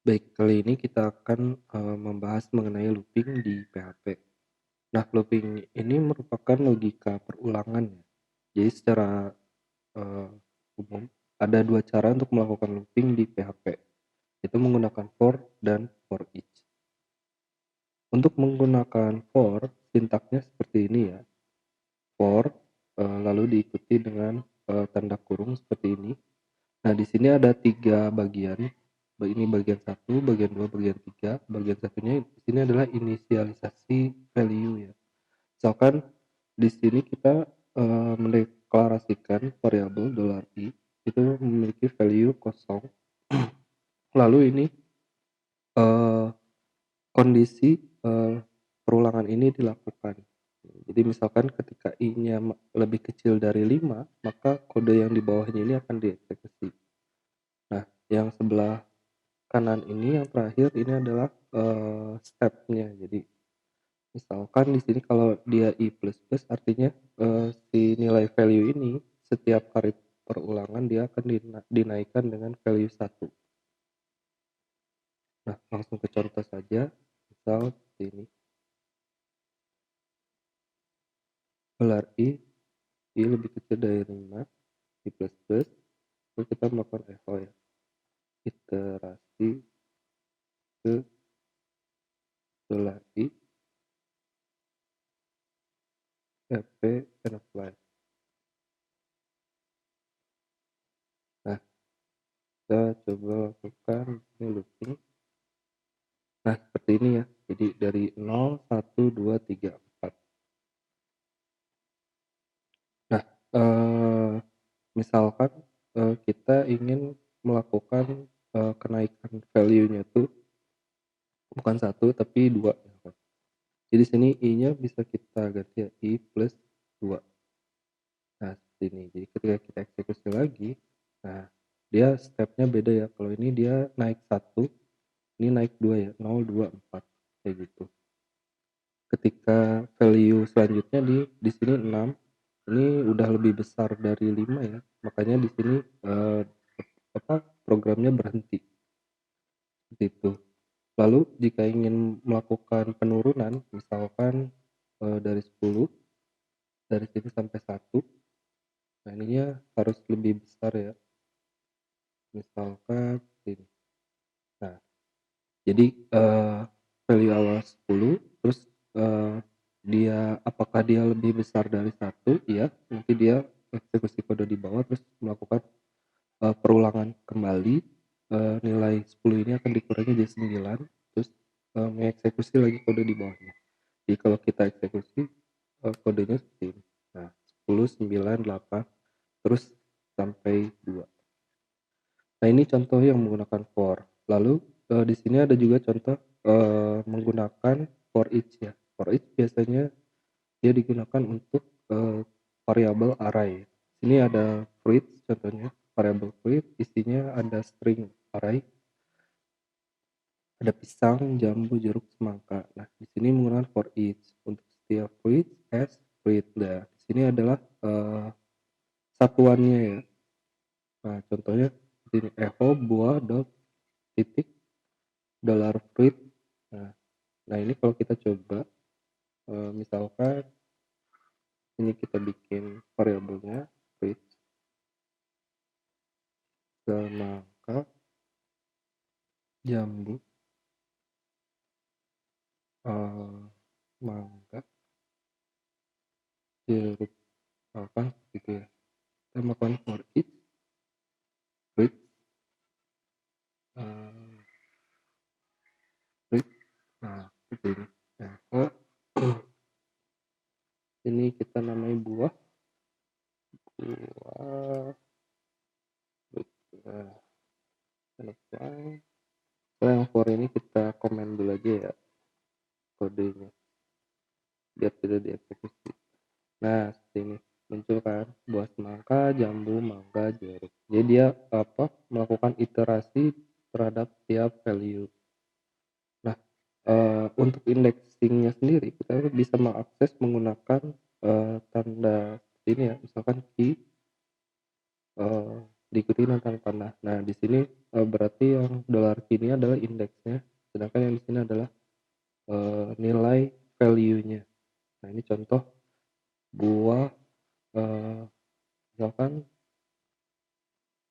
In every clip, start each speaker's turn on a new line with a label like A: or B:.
A: Baik, kali ini kita akan membahas mengenai looping di PHP. Nah, looping ini merupakan logika perulangan ya. Jadi secara eh, umum ada dua cara untuk melakukan looping di PHP, yaitu menggunakan for dan for each. Untuk menggunakan for, sintaksnya seperti ini ya. For lalu diikuti dengan tanda kurung seperti ini. Nah, di sini ada 3 bagian. Ini bagian satu, bagian 2, bagian 3. Bagian satunya di sini adalah inisialisasi value ya. Misalkan di sini kita mendeklarasikan variabel $i itu memiliki value kosong. Lalu ini eh, kondisi perulangan ini dilakukan. Jadi misalkan ketika i-nya lebih kecil dari 5, maka kode yang di bawahnya ini akan dieksekusi. Nah, yang sebelah kanan ini yang terakhir ini adalah step-nya. Jadi misalkan di sini kalau dia i++ artinya si nilai value ini setiap kali perulangan dia akan dinaikkan dengan value 1. Nah, langsung ke contoh saja. Misal seperti ini. Gelar i lebih kecil dari 5, i++, lalu kita melakukan echo ya. Iterasi ke gelar i, fp, and apply. Nah, kita coba lakukan ini looping. Nah, seperti ini ya. Jadi dari 0, 1, 2, 3, 4. Nah, misalkan kita ingin melakukan kenaikan value-nya tuh bukan 1 tapi 2. Jadi sini i-nya bisa kita ganti ya, i plus 2. Nah, seperti ini. Jadi ketika kita eksekusi lagi, nah dia stepnya beda ya. Kalau ini dia naik 1, ini naik 2 ya, 0, 2, 4 kayak gitu. Ketika value selanjutnya di sini 6, ini udah lebih besar dari 5 ya. Makanya di sini programnya berhenti. Seperti itu. Lalu jika ingin melakukan penurunan, misalkan dari 10, dari sini sampai 1, nah ininya harus lebih besar ya. Misalkan ini. Nah, jadi value awal 10, terus apakah dia lebih besar dari 1? Iya, nanti dia eksekusi kode di bawah terus melakukan perulangan kembali. Nilai 10 ini akan dikurangi jadi 9, terus mengeksekusi lagi kode di bawahnya. Jadi kalau kita eksekusi kodenya seperti ini. Nah, 10, 9, 8, terus sampai 2. Nah, ini contoh yang menggunakan for. Lalu di sini ada juga contoh menggunakan for each ya. For each biasanya dia digunakan untuk variabel array. Sini ada fruit contohnya, variabel fruit isinya ada string array, ada pisang, jambu, jeruk, semangka. Nah, di sini menggunakan for each untuk setiap fruit as fruit. Nah, di sini adalah satuannya ya. Nah, contohnya ini echo buah dot titik dollar fruit. Nah, ini kalau kita coba misalkan ini kita bikin variabelnya fruit semangka jambu mangga jeruk apa gitu ya. Kita melakukan for each fruit fruit. Nah, seperti ini. Nah, ini kita namai buah buah fruit. Nah, apply. Kalau yang for ini kita komen dulu aja ya kodenya biar tidak dieksekusi. Nah, seperti ini muncul kan buah semangka, jambu, mangga, jeruk. Jadi dia melakukan iterasi terhadap tiap value. Nah, untuk indexingnya sendiri kita bisa mengakses menggunakan tanda seperti ini ya, misalkan key diikuti dengan tanda panah. Nah, di sini, berarti yang dolar kini adalah indeksnya, sedangkan yang di sini adalah, nilai value-nya. Nah, ini contoh buah, eee, misalkan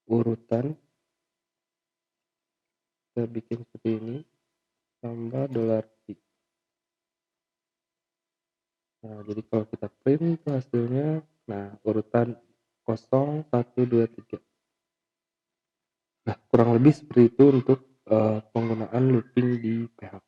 A: urutan kita bikin seperti ini, tambah dolar ki. Nah, jadi kalau kita print itu hasilnya, nah urutan 0, 1, 2, 3. Nah, kurang lebih seperti itu untuk, penggunaan looping di PHP.